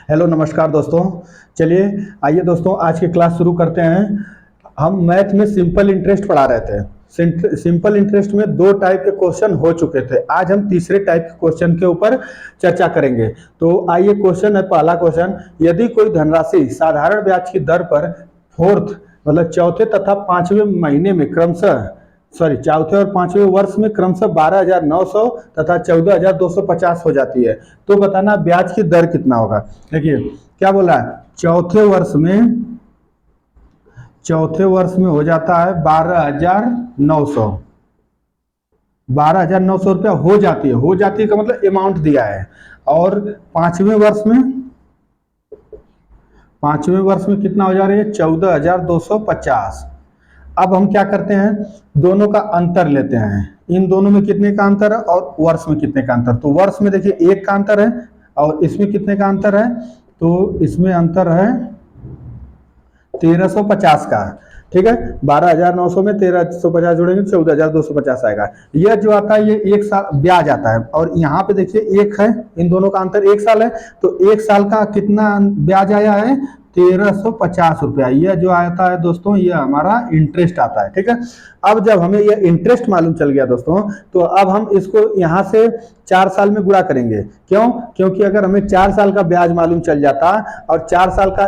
Hello नमस्कार दोस्तों। चलिए आइए दोस्तों, आज की क्लास शुरू करते हैं। हम मैथ में सिंपल इंटरेस्ट पढ़ा रहे थे। सिंपल इंटरेस्ट में दो टाइप के क्वेश्चन हो चुके थे। आज हम तीसरे टाइप के क्वेश्चन के ऊपर चर्चा करेंगे। तो आइए, क्वेश्चन है, पहला क्वेश्चन, यदि कोई धनराशि साधारण ब्याज की दर पर फोर्थ मतलब चौथे तथा पांचवें महीने में क्रमशः चौथे और पांचवें वर्ष में क्रमशः 12,900 तथा 14,250 हो जाती है, तो बताना ब्याज की दर कितना होगा। देखिए क्या बोला है, चौथे वर्ष में हो जाता है 12,900। 12,900 रुपया हो जाती है का मतलब अमाउंट दिया है। और पांचवें वर्ष में कितना हो जा रही है, 14,250। अब हम क्या करते हैं, दोनों का अंतर लेते हैं। इन दोनों में कितने का अंतर है और वर्ष में कितने का अंतर। तो वर्ष में देखिए 1 का अंतर है और इसमें कितने का अंतर है, तो इसमें अंतर है 1350 का। ठीक है, 12,900 में 1350 जोड़ेंगे 14,250 आएगा। यह जो आता है ये 1 साल ब्याज आता है, और यहाँ पे देखिए 1 है, इन दोनों का अंतर 1 साल है, तो 1 साल का कितना ब्याज आया है, 1350 रुपया। यह जो आता है दोस्तों, यह हमारा इंटरेस्ट आता है। ठीक है, अब जब हमें यह इंटरेस्ट मालूम चल गया दोस्तों, तो अब हम इसको यहाँ से 4 साल में गुणा करेंगे। क्यों? क्योंकि अगर हमें 4 साल का ब्याज मालूम चल जाता और 4 साल का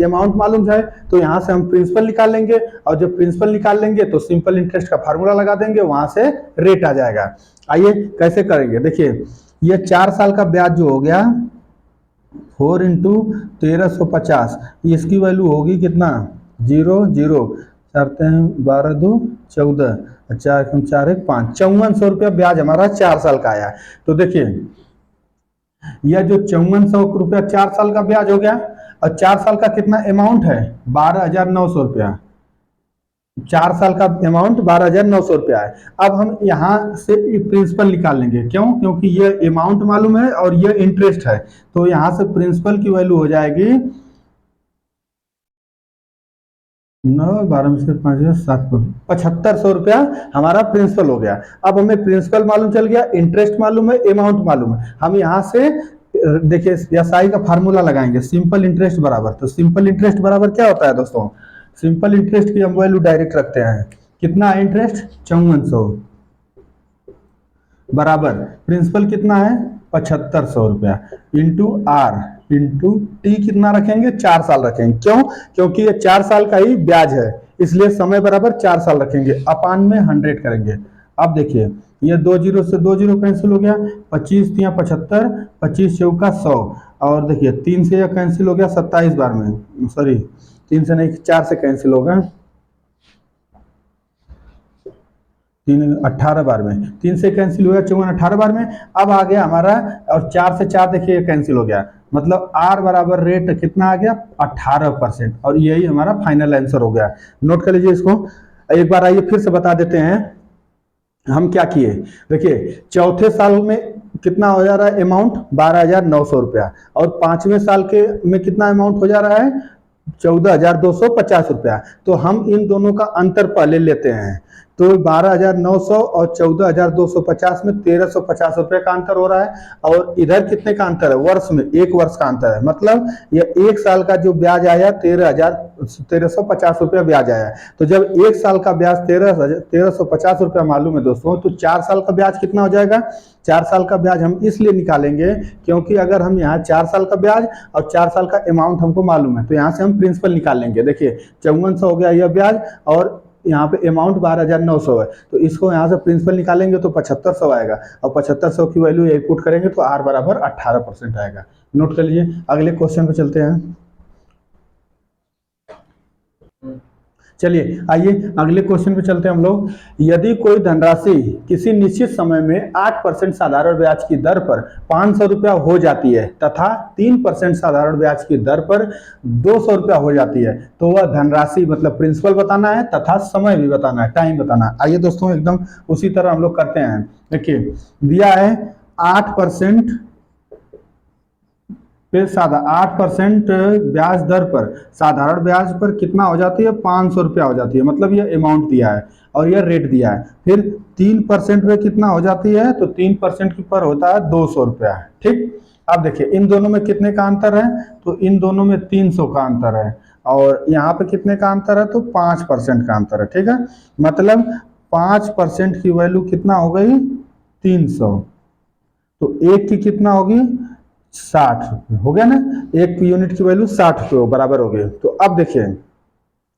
अमाउंट मालूम है, तो यहाँ से हम प्रिंसिपल निकाल लेंगे, और जब प्रिंसिपल निकाल लेंगे तो सिंपल इंटरेस्ट का फार्मूला लगा देंगे, वहां से रेट आ जाएगा। आइए कैसे करेंगे, देखिए यह 4 साल का ब्याज जो हो गया 4 इंटू 1350, इसकी वैल्यू होगी कितना, 0 करते हैं, 12 2 14, 4 4 1 5, 5400 रुपया ब्याज हमारा 4 साल का आया। तो देखिए यह जो 5400 रुपया 4 साल का ब्याज हो गया, और 4 साल का कितना अमाउंट है, 12,900 रुपया। 4 साल का अमाउंट 12,900 रुपया है। अब हम यहां से प्रिंसिपल निकाल लेंगे। क्यों? क्योंकि ये अमाउंट मालूम है और ये इंटरेस्ट है, तो यहां से प्रिंसिपल की वैल्यू हो जाएगी 9 12 में से 5 7 7500 रुपया हमारा प्रिंसिपल हो गया। अब हमें प्रिंसिपल मालूम चल गया, इंटरेस्ट मालूम है, अमाउंट मालूम है। हम यहाँ से देखिए एसआई का फार्मूला लगाएंगे, सिंपल इंटरेस्ट बराबर, तो सिंपल इंटरेस्ट बराबर क्या होता है दोस्तों, सिंपल इंटरेस्ट की हम वैल्यू डायरेक्ट रखते हैं। कितना है इंटरेस्ट, 5400 बराबर प्रिंसिपल कितना है, 7500 रुपया, इंटू आर इंटू टी कितना रखेंगे, 4 साल रखेंगे। क्यों? क्योंकि ये 4 साल का ही ब्याज है, इसलिए समय बराबर 4 साल रखेंगे, अपान में 100 करेंगे। अब देखिए ये 2 जीरो से 2 जीरो कैंसिल हो गया, 25 तिया 75, 25 चौका 100, और देखिए 3 से यह कैंसिल हो गया 27 बार में, सॉरी 3 से नहीं 4 से कैंसिल होगा, 3 18 बार में, 3 से कैंसिल हो गया 54 18 बार में। अब आ गया हमारा, और 4 से 4 देखिए कैंसिल हो गया, मतलब आर बराबर रेट कितना आ गया, 18%, और यही हमारा फाइनल आंसर हो गया। नोट कर लीजिए इसको। एक बार आइए फिर से बता देते हैं हम क्या किए। देखिए चौथे साल में कितना हो जा रहा है अमाउंट, 12,900 रुपया, और पांचवें साल के में कितना अमाउंट हो जा रहा है, 14,250 रुपया। तो हम इन दोनों का अंतर पहले लेते हैं, तो 12,900 और 14,250 में 1,350 रुपये का अंतर हो रहा है, और इधर कितने का अंतर है, वर्ष में 1 वर्ष का अंतर है, मतलब ये 1 साल का जो ब्याज आया 1,350 रुपया ब्याज आया। तो जब 1 साल का ब्याज 1,350 रुपया मालूम है दोस्तों, तो 4 साल का ब्याज कितना हो जाएगा, 4 साल का ब्याज हम इसलिए निकालेंगे क्योंकि अगर हम यहाँ 4 साल का ब्याज और 4 साल का अमाउंट हमको मालूम है, तो यहाँ से हम प्रिंसिपल निकाल लेंगे। देखिए 5400 हो गया यह ब्याज, और यहाँ पे अमाउंट 12,900 है, तो इसको यहाँ से प्रिंसिपल निकालेंगे तो 7500 आएगा, और 7500 की वैल्यू यही पुट करेंगे तो आर बराबर 18% आएगा। नोट कर लीजिए, अगले क्वेश्चन पे चलते हैं। चलिए आइए अगले क्वेश्चन पे चलते हैं हम लोग। यदि कोई धनराशि किसी निश्चित समय में 8% साधारण ब्याज की दर पर 500 रुपया हो जाती है तथा 3% साधारण ब्याज की दर पर 200 रुपया हो जाती है, तो वह धनराशि मतलब प्रिंसिपल बताना है तथा समय भी बताना है, टाइम बताना है। आइए दोस्तों एकदम उसी तरह हम लोग करते हैं। देखिए दिया है 8% पे 8% ब्याज दर पर साधारण ब्याज पर कितना हो जाती है, 500 रुपया हो जाती है, मतलब ये अमाउंट दिया है और ये रेट दिया है। फिर 3% पे कितना हो जाती है, तो 3% पर होता है 200 रुपया। ठीक, अब देखिए इन दोनों में कितने का अंतर है, तो इन दोनों में 300 का अंतर है, और यहाँ पे कितने का अंतर है, तो 5% का अंतर है। ठीक है, मतलब 5% की वैल्यू कितना हो गई, 300, तो एक की कितना होगी, 60 हो गया ना, एक यूनिट की वैल्यू 60 बराबर हो गई। तो अब देखिए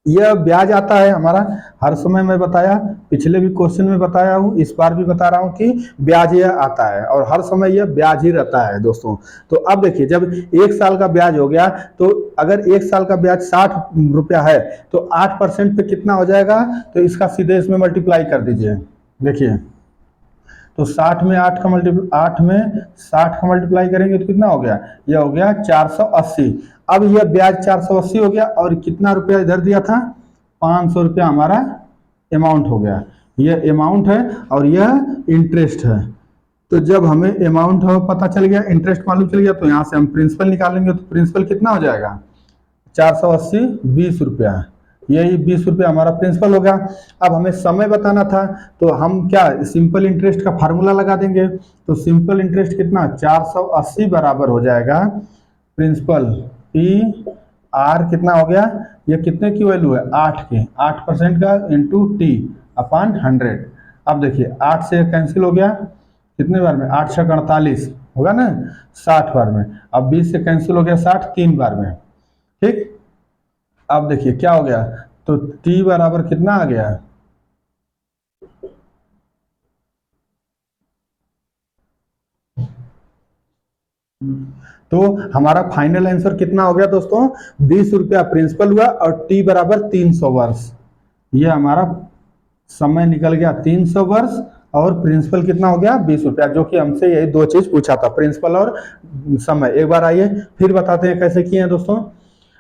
यह ब्याज आता है हमारा, हर समय मैं बताया, पिछले भी क्वेश्चन में बताया हूं, इस बार भी बता रहा हूं कि ब्याज यह आता है और हर समय यह ब्याज ही रहता है दोस्तों। तो अब देखिए जब एक साल का ब्याज हो गया, तो अगर एक साल का ब्याज 60 रुपया है तो 8% पे कितना हो जाएगा, तो इसका सीधे इसमें मल्टीप्लाई कर दीजिए। देखिए तो 60 का मल्टीप्लाई करेंगे तो कितना हो गया, यह हो गया 480। अब यह ब्याज 480 हो गया, और कितना रुपया इधर दिया था, 500 रुपया हमारा अमाउंट हो गया। यह अमाउंट है और यह इंटरेस्ट है। तो जब हमें अमाउंट पता चल गया, इंटरेस्ट मालूम चल गया, तो यहाँ से हम प्रिंसिपल निकालेंगे, तो प्रिंसिपल कितना हो जाएगा, 480 20 रुपया, यही 20 रुपया हमारा प्रिंसिपल हो गया। अब हमें समय बताना था, तो हम क्या सिंपल इंटरेस्ट का फार्मूला लगा देंगे। तो सिंपल इंटरेस्ट कितना, 480 बराबर हो जाएगा प्रिंसिपल पी आर, कितना हो गया, ये कितने की वैल्यू है, 8 की, 8% का इंटू टी अपॉन 100। अब देखिए 8 से कैंसिल हो गया, कितने बार में, 8 छः 48 होगा ना, 60 बार में। अब 20 से कैंसिल हो गया 60 3 बार में। ठीक, अब देखिए क्या हो गया, तो t बराबर कितना आ गया, तो हमारा फाइनल आंसर कितना हो गया दोस्तों, 20 रुपया प्रिंसिपल हुआ और t बराबर 300 वर्ष। ये हमारा समय निकल गया 300 वर्ष, और प्रिंसिपल कितना हो गया, 20 रुपया, जो कि हमसे यही दो चीज पूछा था, प्रिंसिपल और समय। एक बार आइए फिर बताते हैं कैसे किए हैं दोस्तों।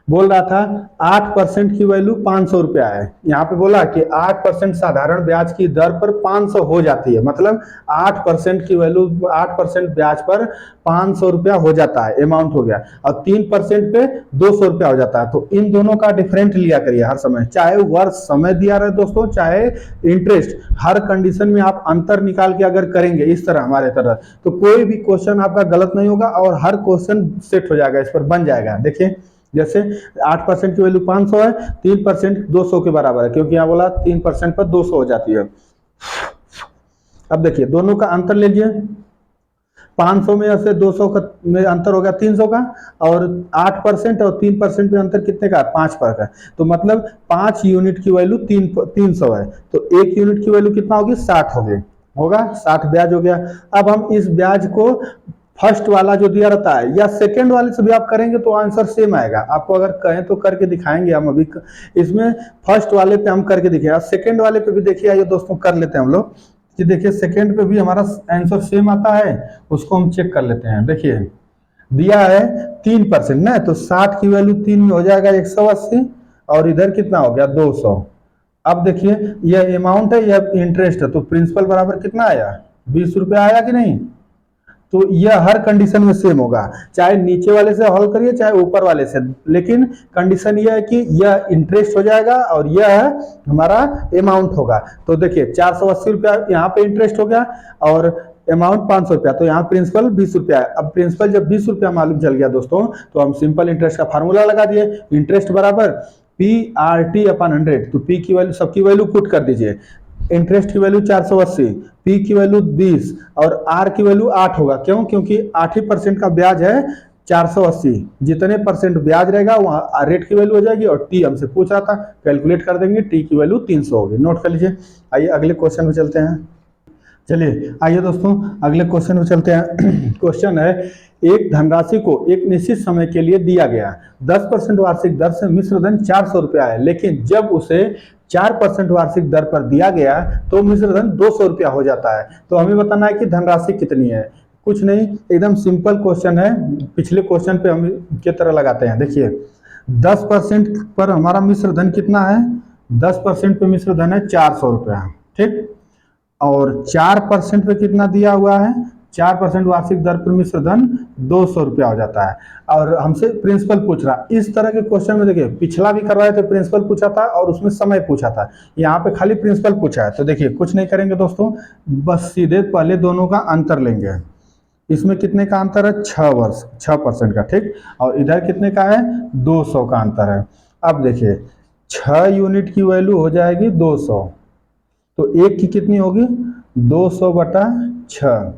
बोल रहा था 8% की वैल्यू 500 रुपया है, यहाँ पे बोला कि 8% साधारण ब्याज की दर पर 500 हो जाती है, मतलब 8% की वैल्यू, 8% ब्याज पर 500 रुपया हो जाता है, अमाउंट हो गया, और 3% पे 200 रुपया हो जाता है। तो इन दोनों का डिफरेंट लिया करिए हर समय, चाहे वर्ष समय दिया रहे दोस्तों, चाहे इंटरेस्ट, हर कंडीशन में आप अंतर निकाल के अगर करेंगे इस तरह हमारे तरह, तो कोई भी क्वेश्चन आपका गलत नहीं होगा और हर क्वेश्चन सेट हो जाएगा, इस पर बन जाएगा। देखिए जैसे 8% की वैल्यू 500 है, 3% 200 के बराबर है, क्योंकि यहाँ बोला 3% पर 200 हो जाती है। अब देखिए दोनों का अंतर लीजिए, 500 में से 200 का में अंतर हो गया 300 का, और 8% और 3% में अंतर कितने का, 5 पर का। तो मतलब 5 यूनिट की वैल्यू 300 है, तो 1 यूनिट की वैल्यू कितना होगी, 60 होगा 60 ब्याज हो गया। अब हम इस ब्याज को फर्स्ट वाला जो दिया रहता है या सेकंड वाले से भी आप करेंगे तो आंसर सेम आएगा। आपको अगर कहें तो करके दिखाएंगे हम अभी, इसमें फर्स्ट वाले पे हम करके दिखेगा, सेकंड वाले पे भी देखिए, आइए दोस्तों कर लेते हैं हम लोग कि देखिए सेकंड पे भी हमारा आंसर सेम आता है, उसको हम चेक कर लेते हैं। देखिए दिया है 3% ना, तो 60 की वैल्यू 3 में हो जाएगा 180, और इधर कितना हो गया 200। अब देखिए यह अमाउंट है, यह इंटरेस्ट है, तो प्रिंसिपल बराबर कितना आया, 20 रुपया आया कि नहीं। तो यह हर कंडीशन में सेम होगा, चाहे नीचे वाले से हल करिए चाहे ऊपर वाले से, लेकिन कंडीशन यह है कि यह इंटरेस्ट हो जाएगा और यह हमारा अमाउंट होगा। तो देखिए 480 रुपया यहाँ पे इंटरेस्ट हो गया और अमाउंट 500 रुपया, तो यहाँ प्रिंसिपल 20 रुपया है। अब प्रिंसिपल जब 20 रुपया मालूम चल गया दोस्तों, तो हम सिंपल इंटरेस्ट का फार्मूला लगा दिए, इंटरेस्ट बराबर PRT अपॉन 100। तो P की वैल्यू, सबकी वैल्यू पुट कर दीजिए, इंटरेस्ट की वैल्यू 480, पी की वैल्यू 20 और आर की वैल्यू 8 होगा। क्यों, क्योंकि 8% का ब्याज है 480, जितने परसेंट ब्याज रहेगा वहां रेट की वैल्यू हो जाएगी, और टी हमसे पूछ रहा था, कैलकुलेट कर देंगे, टी की वैल्यू 300 होगी। नोट कर लीजिए। आइए अगले क्वेश्चन में चलते हैं। चलिए आइए दोस्तों अगले क्वेश्चन में चलते हैं। क्वेश्चन है, एक धनराशि को एक निश्चित समय के लिए दिया गया, 10% वार्षिक दर से मिश्र धन 400 रुपया है, लेकिन जब उसे 4% वार्षिक दर पर दिया गया तो मिश्र धन 200 रुपया हो जाता है। तो हमें बताना है कि धनराशि कितनी है। कुछ नहीं, एकदम सिंपल क्वेश्चन है, पिछले क्वेश्चन पे हम के तरह लगाते हैं। देखिए 10% पर हमारा मिश्र धन कितना है, 10% पे मिश्र धन है 400 रुपया, ठीक, और 4% पे कितना दिया हुआ है, 4% वार्षिक दर पर मिश्र धन 200 रुपया हो जाता है, और हमसे प्रिंसिपल पूछ रहा। इस तरह के क्वेश्चन में देखिए पिछला भी करवाए थे, प्रिंसिपल पूछा था और उसमें समय पूछा था, यहाँ पे खाली प्रिंसिपल पूछा है। तो देखिए कुछ नहीं करेंगे दोस्तों, बस सीधे पहले दोनों का अंतर लेंगे। इसमें कितने का अंतर है, 6 वर्ष, 6% का, ठीक। और इधर कितने का है, 200 का अंतर है। अब देखिए 6 यूनिट की वैल्यू हो जाएगी 200, तो एक की कितनी होगी, 200/6,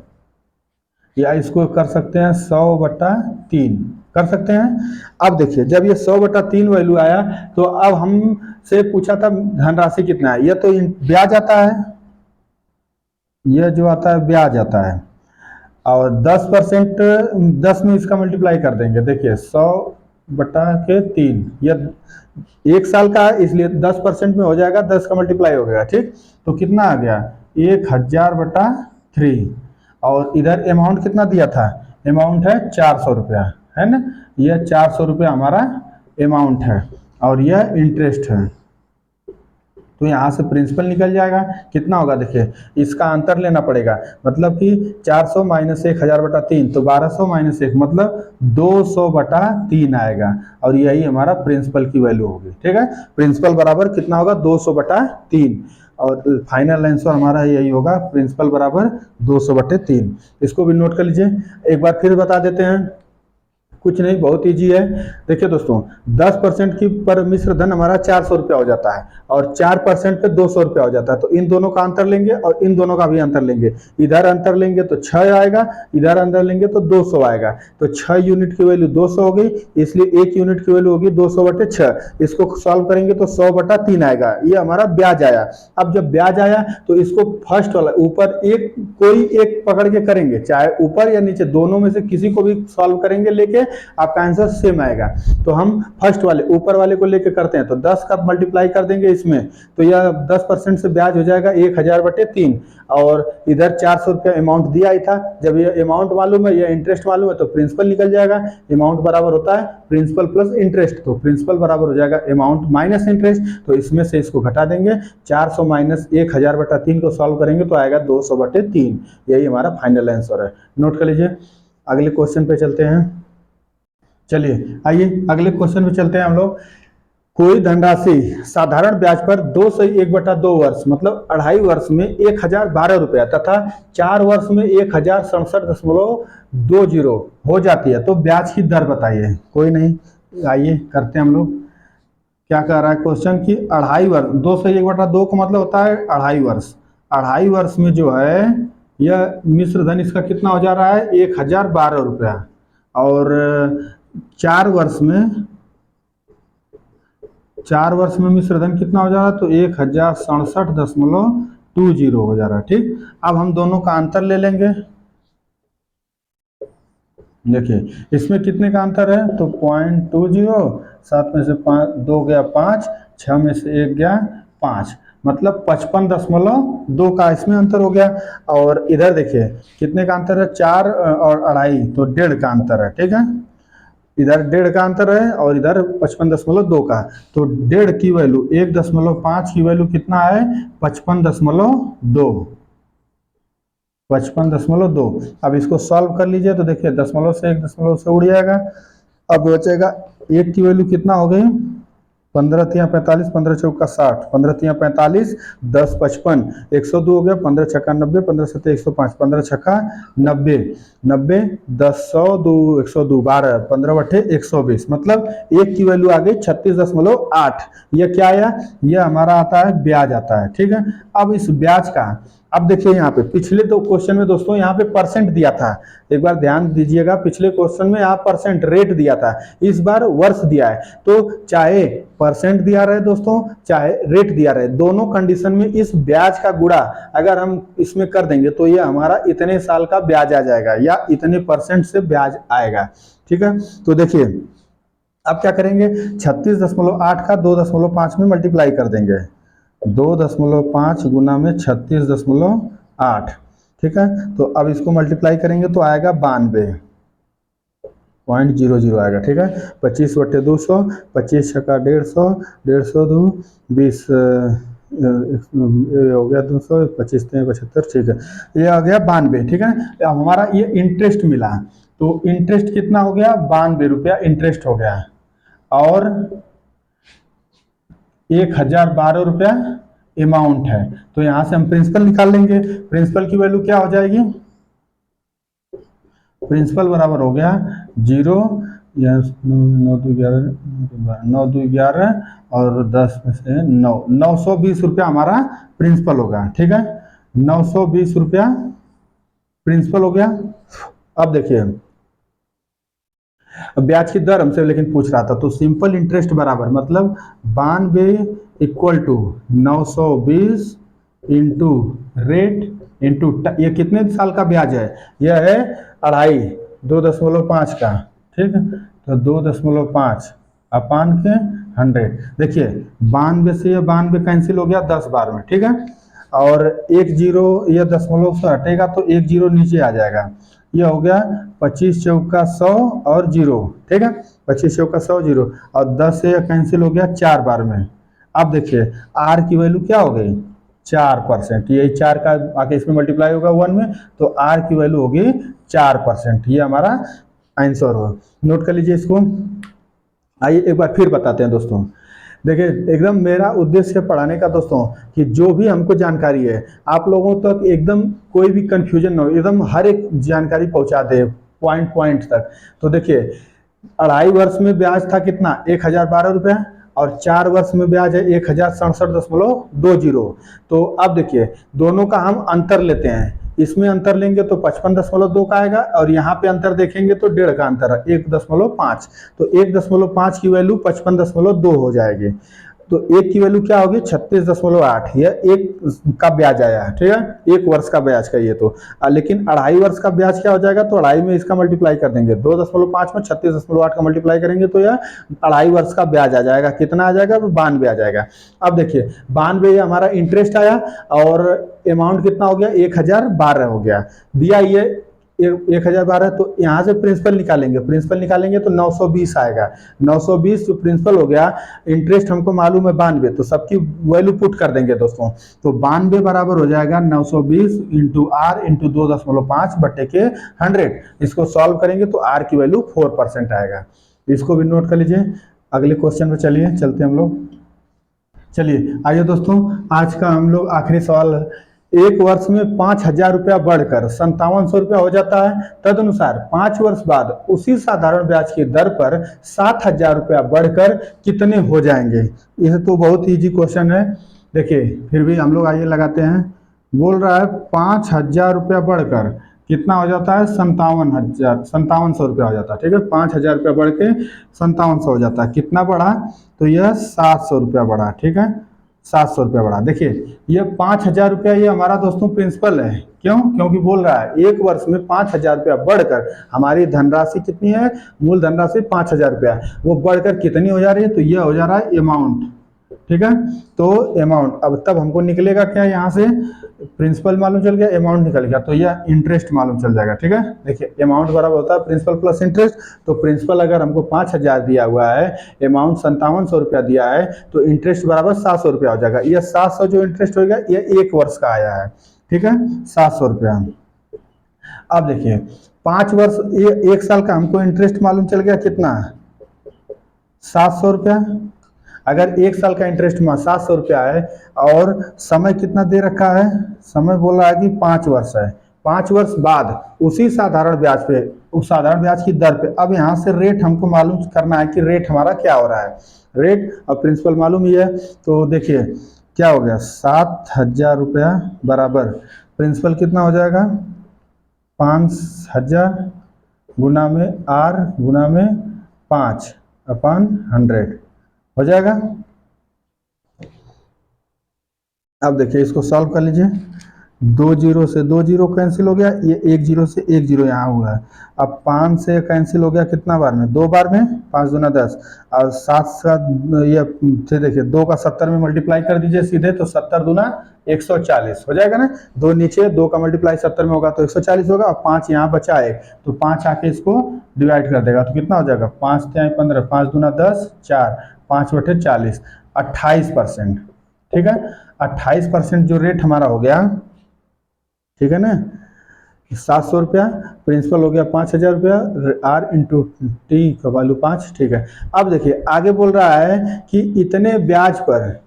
या इसको कर सकते हैं 100/3, कर सकते हैं। अब देखिए जब ये 100/3 वैल्यू आया, तो अब हमसे पूछा था धनराशि कितना है, यह तो ब्याज आता है, यह जो आता है ब्याज आता है, और 10%, 10 में इसका मल्टीप्लाई कर देंगे। देखिए 100/3, यह 1 साल का है, इसलिए 10% में हो जाएगा, 10 का मल्टीप्लाई हो गया, ठीक। तो कितना आ गया, 1000/3, और इधर अमाउंट कितना दिया था, अमाउंट है 400 रुपया, है ना। यह 400 रुपया हमारा अमाउंट है, और यह इंटरेस्ट है। तो यहाँ से प्रिंसिपल निकल जाएगा, कितना होगा देखिए, इसका अंतर लेना पड़ेगा, मतलब कि 400 माइनस 1000/3, तो 1200 माइनस 1 मतलब 200/3 आएगा, और यही हमारा प्रिंसिपल की वैल्यू होगी, ठीक है। प्रिंसिपल बराबर कितना होगा, 200/3, और फाइनल आंसर हमारा यही होगा, प्रिंसिपल बराबर 200/3। इसको भी नोट कर लीजिए, एक बार फिर बता देते हैं, कुछ नहीं, बहुत इजी है। देखिए दोस्तों, 10% की पर मिश्र धन हमारा 400 रुपया हो जाता है, और 4% पे 200 रुपया हो जाता है, तो इन दोनों का अंतर लेंगे और इन दोनों का भी अंतर लेंगे। इधर अंतर लेंगे तो 6 आएगा, इधर अंतर लेंगे तो 200 आएगा, तो 6 यूनिट की वैल्यू 200 हो गई, इसलिए 1 यूनिट की वैल्यू होगी 200/6। इसको सॉल्व करेंगे तो 100/3 आएगा, ये हमारा ब्याज आया। अब जब ब्याज आया तो इसको फर्स्ट वाला ऊपर एक, कोई एक पकड़ के करेंगे, चाहे ऊपर या नीचे, दोनों में से किसी को भी सॉल्व करेंगे लेके, आपका आंसर सेम आएगा। तो हम फर्स्ट वाले ऊपर वाले को लेके करते हैं, तो 10 का मल्टीप्लाई कर देंगे इसमें, तो यह 10% से ब्याज हो जाएगा 1000/3, और इधर 400 रुपया अमाउंट दिया ही था, जब ये अमाउंट मालूम है, ये इंटरेस्ट मालूम है, तो प्रिंसिपल निकल जाएगा। अमाउंट बराबर होता है प्रिंसिपल प्लस इंटरेस्ट, तो प्रिंसिपल बराबर हो जाएगा अमाउंट माइनस इंटरेस्ट, तो इसमें से इसको घटा देंगे, 400 माइनस 1000/3 को सॉल्व करेंगे तो आएगा 200/3। यही हमारा फाइनल आंसर है, नोट कर लीजिए। अगले क्वेश्चन पे चलते हैं, चलिए आइए अगले क्वेश्चन में चलते हैं हम लोग। कोई धनराशि साधारण ब्याज पर 2 से 1/2 वर्ष मतलब 2.5 वर्ष में 1012 रुपया तथा 4 वर्ष में 1067.20 हो जाती है, तो ब्याज की दर बताइए। कोई नहीं, आइए करते हैं हम लोग। क्या कह रहा है क्वेश्चन की, 2.5 वर्ष, 2 से 1/2 का मतलब होता है 2.5 वर्ष। 2.5 वर्ष में जो है यह मिश्र धन इसका कितना हो जा रहा है, 1012 रुपया, और 4 वर्ष में, 4 वर्ष में मिश्र धन कितना हो जा रहा है, तो 1067.20 हो जा रहा है, ठीक। अब हम दोनों का अंतर ले लेंगे। देखिए इसमें कितने का अंतर है, तो 0.20, 7 में से 5 2 गया 5, 6 में से 1 गया 5, मतलब 55.2 का इसमें अंतर हो गया। और इधर देखिए कितने का अंतर है, 4 और 2.5, तो 1.5 का अंतर है, ठीक है। इधर 1.5 का अंतर है और इधर 55.2 का, तो 1.5 की वैल्यू 1.5 की वैल्यू कितना है, 55.2, 55.2। अब इसको सॉल्व कर लीजिए, तो देखिए दशमलव से 1 दशमलव से उड़ जाएगा। अब बचेगा 1 की वैल्यू कितना हो गई, 15×3 45, 15×4 60, 15×3 45, 10 55, 102 हो गया, 15×6 90, 15×7 105, 15×6 90, 90 10 100 2 102 12, 15/8 120, मतलब 1 की वैल्यू आ गई 36.8। यह क्या आया, यह हमारा आता है ब्याज आता है, ठीक है। अब इस ब्याज का, अब देखिए यहाँ पे पिछले तो क्वेश्चन में दोस्तों यहाँ पे परसेंट दिया था, एक बार ध्यान दीजिएगा, पिछले क्वेश्चन में यहाँ परसेंट रेट दिया था, इस बार वर्ष दिया है, तो चाहे परसेंट दिया रहे दोस्तों, चाहे रेट दिया रहे, दोनों कंडीशन में इस ब्याज का गुणा अगर हम इसमें कर देंगे तो ये हमारा इतने साल का ब्याज आ जाएगा, या इतने परसेंट से ब्याज आएगा, ठीक है। तो देखिए अब क्या करेंगे, 36.8 का 2.5 में मल्टीप्लाई कर देंगे, 2.5 गुना में 36.8, ठीक है। तो अब इसको मल्टीप्लाई करेंगे तो आएगा 92.00 आएगा, ठीक है। 25/200, 25 छक्का 150, 150 2 20, ये हो गया 200, 25 75, ठीक है। ये आ गया 92, ठीक है। अब हमारा ये इंटरेस्ट मिला, तो इंटरेस्ट कितना हो गया, 92 रुपया इंटरेस्ट हो गया, और 1012 रुपया अमाउंट है। तो यहां से हम प्रिंसिपल निकाल लेंगे, प्रिंसिपल की वैल्यू क्या हो जाएगी, प्रिंसिपल बराबर हो गया 0 या 9 2 11 और 10 में से 920 रुपया हमारा प्रिंसिपल होगा। ठीक है, 920 रुपया प्रिंसिपल हो गया। अब देखिए, ब्याज की दर हमसे लेकिन पूछ रहा था, तो सिंपल इंटरेस्ट बराबर मतलब 92 equal to 920 into rate into, ये कितने साल का ब्याज है, यह है 2.5 का। ठीक है, तो 2.5 अपान के 100। देखिए 92 से ये 92 कैंसिल हो गया 10 बार में। ठीक है, और 1 जीरो, ये दशमलव से हटेगा तो 1 जीरो नीचे आ जाएगा। ये हो गया 25 चौका 100 और 0। ठीक है, 25 चौका 100 0, और 10 से कैंसिल हो गया 4 बार में। अब देखिए आर की वैल्यू क्या हो गई 4%, यही 4 का आके इसमें मल्टीप्लाई होगा 1 में, तो आर की वैल्यू होगी 4%। ये हमारा आंसर हो। नोट कर लीजिए इसको। आइए एक बार फिर बताते हैं दोस्तों। देखिए एकदम मेरा उद्देश्य पढ़ाने का दोस्तों कि जो भी हमको जानकारी है आप लोगों तक एकदम कोई भी कंफ्यूजन ना हो, एकदम हर एक जानकारी पहुंचा दे पॉइंट पॉइंट तक। तो देखिए 2.5 वर्ष में ब्याज था कितना 1012 रुपया, और 4 वर्ष में ब्याज है 1067.20। तो अब देखिए दोनों का हम अंतर लेते हैं, इसमें अंतर लेंगे तो 55.2 का आएगा, और यहाँ पे अंतर देखेंगे तो 1.5 का अंतर है 1.5। तो 1.5 की वैल्यू 55.2 हो जाएगी। तो एक की वैल्यू क्या होगी 36.8। यह एक का ब्याज आया है। ठीक है, 1 वर्ष का ब्याज का ये तो, लेकिन 2.5 वर्ष का ब्याज क्या हो जाएगा, तो 2.5 में इसका मल्टीप्लाई कर देंगे, 2.5 में 36.8 का मल्टीप्लाई करेंगे तो यह 2.5 वर्ष का ब्याज आ जाएगा। कितना आ जाएगा, 92 आ जाएगा। अब देखिए 92 ये हमारा इंटरेस्ट आया, और अमाउंट कितना हो गया 1012 हो गया दिया। ये 1012, तो यहाँ से प्रिंसिपल निकालेंगे, प्रिंसिपल निकालेंगे तो 920 आएगा। 920 जो प्रिंसिपल हो गया, इंटरेस्ट हमको मालूम है 92, तो सबकी वैल्यू पुट कर देंगे दोस्तों। तो 92 बराबर हो जाएगा 920 इंटू आर इंटू 2.5 बटे के 100। इसको सॉल्व करेंगे तो आर की वैल्यू 4% आएगा। इसको भी नोट कर लीजिए। अगले क्वेश्चन पे चलते हम लोग। चलिए आइए दोस्तों, आज का हम लोग आखिरी सवाल। एक वर्ष में 5,000 रुपया बढ़कर 5700 रुपया हो जाता है, तदनुसार 5 वर्ष बाद उसी साधारण ब्याज की दर पर 7,000 रुपया बढ़कर कितने हो जाएंगे। यह तो बहुत इजी क्वेश्चन है। देखिए फिर भी हम लोग आइए लगाते हैं। बोल रहा है 5,000 रुपया बढ़कर कितना हो जाता है 57,000 रुपया हो जाता है। ठीक है, 5,000 रुपया बढ़ के 5700 हो जाता है। कितना बढ़ा, तो यह 700 रुपया बढ़ा। ठीक है, 700 रुपया बढ़ा। देखिए ये 5,000 रुपया ये हमारा दोस्तों प्रिंसिपल है। क्यों, क्योंकि बोल रहा है एक वर्ष में 5,000 रुपया बढ़कर हमारी धनराशि कितनी है, मूल धनराशि 5,000 रुपया, वो बढ़कर कितनी हो जा रही है, तो यह हो जा रहा है अमाउंट। ठीक है, तो अमाउंट, अब तब हमको निकलेगा क्या, यहाँ से प्रिंसिपल मालूम चल गया, अमाउंट निकल गया, तो यह इंटरेस्ट मालूम चल जाएगा। ठीक है, देखिए अमाउंट बराबर होता है प्रिंसिपल प्लस इंटरेस्ट। तो प्रिंसिपल अगर हमको 5,000 दिया हुआ है, अमाउंट 5700 रुपया दिया है, तो इंटरेस्ट बराबर 700 रुपया हो जाएगा। यह 700 जो इंटरेस्ट होगा यह 1 वर्ष का आया है। ठीक है, 700 रुपया। अब देखिए 5 वर्ष, ये 1 साल का हमको इंटरेस्ट मालूम चल गया कितना 700 रुपया। अगर 1 साल का इंटरेस्ट में 700 रुपया है, और समय कितना दे रखा है, समय बोल रहा है कि 5 वर्ष है। 5 वर्ष बाद उसी साधारण ब्याज पे, उस साधारण ब्याज की दर पे, अब यहाँ से रेट हमको मालूम करना है कि रेट हमारा क्या हो रहा है। रेट और प्रिंसिपल मालूम ही है, तो देखिए क्या हो गया 7,000 रुपया बराबर प्रिंसिपल कितना हो जाएगा 5,000 गुना में आर गुना में 5 अपॉन 100 हो जाएगा। अब देखिए इसको सॉल्व कर लीजिए। 2 जीरो से 2 जीरो कैंसिल हो गया, ये 1 जीरो से 1 जीरो यहाँ हुआ है। अब 5 से कैंसिल हो गया कितना बार में, 2 बार में, 5 दूना 10, और 7 सात ये से देखिए 2 का 70 में मल्टीप्लाई कर दीजिए सीधे, तो 70 दूना 140 हो जाएगा ना। 2 नीचे, 2 का मल्टीप्लाई 70 में होगा तो 140 होगा, और 5 यहाँ बचा है, तो 5 आके इसको डिवाइड कर देगा, तो कितना हो जाएगा 5 3 15, 5 दूना 10, 4, 5 बटे 40, 28%। ठीक है, 28% जो रेट हमारा हो गया, ठीक है ना, 700 रुपया, प्रिंसिपल हो गया 5,000 रुपया, आर इंटू टी का वैल्यू 5। ठीक है, अब देखिए आगे बोल रहा है कि इतने ब्याज पर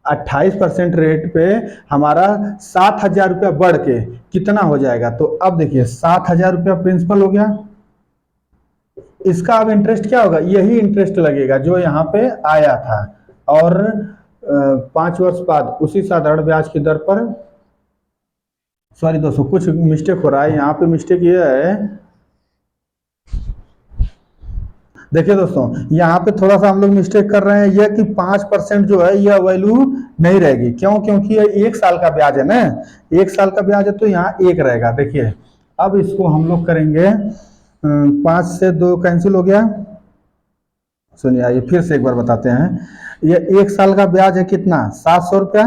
28% रेट पे हमारा 7,000 रुपया बढ़ के कितना हो जाएगा। तो अब देखिए 7,000 रुपया प्रिंसिपल हो गया, इसका अब इंटरेस्ट क्या होगा, यही इंटरेस्ट लगेगा जो यहाँ पे आया था, और 5 वर्ष बाद उसी साधारण ब्याज की दर पर, सॉरी दोस्तों कुछ मिस्टेक हो रहा है यहाँ पे, मिस्टेक ये है, देखिए दोस्तों यहाँ पे थोड़ा सा हम लोग मिस्टेक कर रहे हैं, यह कि 5% जो है यह वैल्यू नहीं रहेगी, क्यों, क्योंकि ये 1 साल का ब्याज है ना, 1 साल का ब्याज है तो यहाँ 1 रहेगा। देखिए अब इसको हम लोग करेंगे, 5 से 2 कैंसिल हो गया, सुनिए आइए फिर से एक बार बताते हैं, ये 1 साल का ब्याज है कितना, 700 रुपया,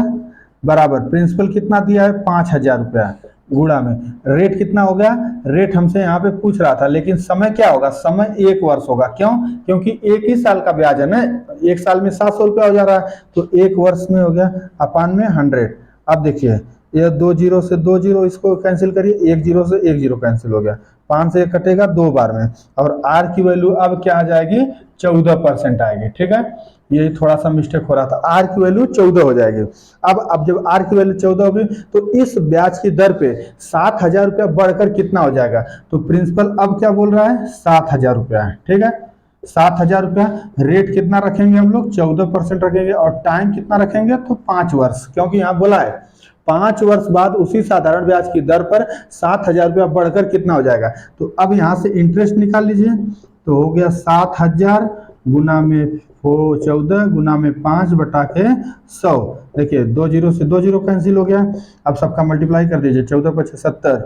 बराबर प्रिंसिपल कितना दिया है, 5,000 रुपया, गुणा में रेट कितना हो गया, रेट हमसे यहाँ पे पूछ रहा था, लेकिन समय क्या होगा, समय 1 वर्ष होगा, क्यों, क्योंकि 1 ही साल का ब्याज है ना, 1 साल में 700 रुपया हो जा रहा है, तो 1 वर्ष में हो गया अपान में 100। अब देखिए ये 2 जीरो से 2 जीरो इसको कैंसिल करिए, 1 जीरो से 1 जीरो कैंसिल हो गया, 5 से 1 कटेगा 2 बार में, और आर की वैल्यू अब क्या आ जाएगी, 14% आएगी। ठीक है, ये थोड़ा सा मिस्टेक हो रहा था, आर की वैल्यू 14 हो जाएगी। अब जब आर की वैल्यू 14 होगी तो इस ब्याज की दर पे 7,000 रुपया बढ़कर कितना हो जाएगा, तो प्रिंसिपल अब क्या बोल रहा है, 7,000 रुपया है। ठीक है, 7,000 रुपया, रेट कितना रखेंगे हम लोग, 14% रखेंगे, और टाइम कितना रखेंगे, तो 5 वर्ष, क्योंकि यहाँ बोला है 5 वर्ष बाद उसी साधारण ब्याज की दर पर 7,000 रुपया बढ़कर कितना हो जाएगा। तो अब यहाँ से इंटरेस्ट निकाल लीजिए, तो हो गया 7,000 गुना में 14 गुना में 5 बटा के 100। देखिए 2 जीरो से 2 जीरो कैंसिल हो गया, अब सबका मल्टीप्लाई कर दीजिए, 14 पचे 70,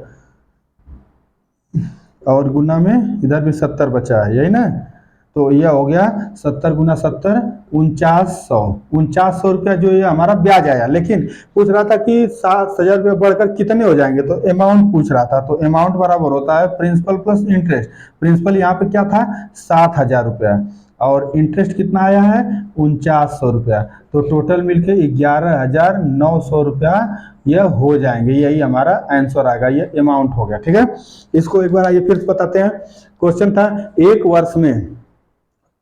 और गुना में इधर भी 70 बचा है, यही ना, तो यह हो गया 70 गुना 70 4900, 4900 रुपया जो ये हमारा ब्याज आया, लेकिन पूछ रहा था कि 7,000 रुपये बढ़कर कितने हो जाएंगे, तो अमाउंट पूछ रहा था, तो अमाउंट बराबर होता है प्रिंसिपल प्लस इंटरेस्ट। प्रिंसिपल यहाँ पे क्या था, 7,000 रुपया, और इंटरेस्ट कितना आया है, 4900 रुपया, तो टोटल मिलके 11,900 रुपया यह हो जाएंगे, यही हमारा आंसर आएगा, ये अमाउंट हो गया। ठीक है, इसको एक बार आइए फिर बताते हैं। क्वेश्चन था 1 वर्ष में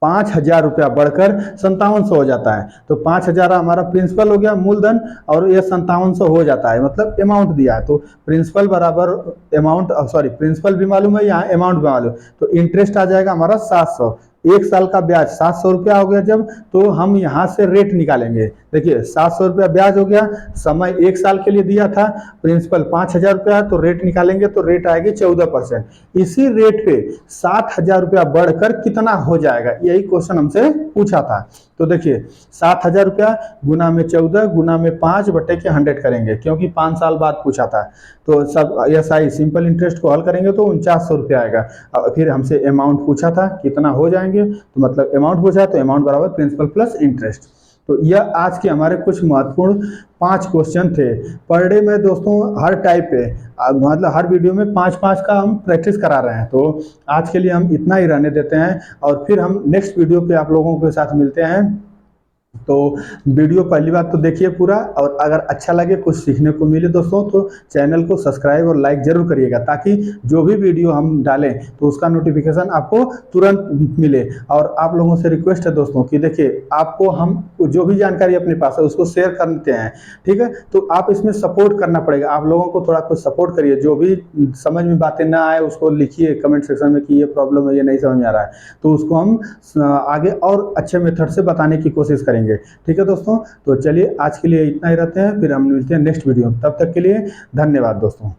5,000 रुपया बढ़कर 5700 हो जाता है, तो 5,000 हमारा प्रिंसिपल हो गया मूलधन, और ये 5700 हो जाता है, मतलब अमाउंट दिया है, तो प्रिंसिपल बराबर अमाउंट, सॉरी प्रिंसिपल भी मालूम है, यहाँ अमाउंट भी मालूम, तो इंटरेस्ट आ जाएगा हमारा 700, 1 साल का ब्याज 700 रुपया हो गया जब, तो हम यहाँ से रेट निकालेंगे। देखिए 700 रुपया ब्याज हो गया, समय 1 साल के लिए दिया था, प्रिंसिपल 5,000 रुपया, तो रेट निकालेंगे तो रेट आएगी 14%। इसी रेट पे 7,000 रुपया बढ़कर कितना हो जाएगा, यही क्वेश्चन हमसे पूछा था। तो देखिए 7,000 रुपया गुना में 14 गुना में 5 बटे के 100 करेंगे, क्योंकि 5 साल बाद पूछा था, तो सब एसआई सिंपल इंटरेस्ट को हल करेंगे तो 4900 रुपया आएगा। और फिर हमसे अमाउंट पूछा था कितना हो जाएंगे, तो मतलब अमाउंट पूछा, तो अमाउंट बराबर प्रिंसिपल प्लस इंटरेस्ट। तो यह आज के हमारे कुछ महत्वपूर्ण 5 क्वेश्चन थे। पर डे में दोस्तों हर टाइप पे मतलब हर वीडियो में 5-5 का हम प्रैक्टिस करा रहे हैं, तो आज के लिए हम इतना ही रहने देते हैं, और फिर हम नेक्स्ट वीडियो पे आप लोगों के साथ मिलते हैं। तो वीडियो पहली बात तो देखिए पूरा, और अगर अच्छा लगे कुछ सीखने को मिले दोस्तों, तो चैनल को सब्सक्राइब और लाइक जरूर करिएगा, ताकि जो भी वीडियो हम डालें तो उसका नोटिफिकेशन आपको तुरंत मिले। और आप लोगों से रिक्वेस्ट है दोस्तों कि देखिए आपको हम जो भी जानकारी अपने पास है उसको शेयर करते हैं, ठीक है, तो आप इसमें सपोर्ट करना पड़ेगा, आप लोगों को थोड़ा कुछ सपोर्ट करिए, जो भी समझ में बातें ना आए उसको लिखिए कमेंट सेक्शन में कि ये प्रॉब्लम है, ये नहीं समझ में आ रहा है, तो उसको हम आगे और अच्छे मेथड से बताने की कोशिश करेंगे। ठीक है दोस्तों, तो चलिए आज के लिए इतना ही रहते हैं, फिर हम मिलते हैं नेक्स्ट वीडियो, तब तक के लिए धन्यवाद दोस्तों।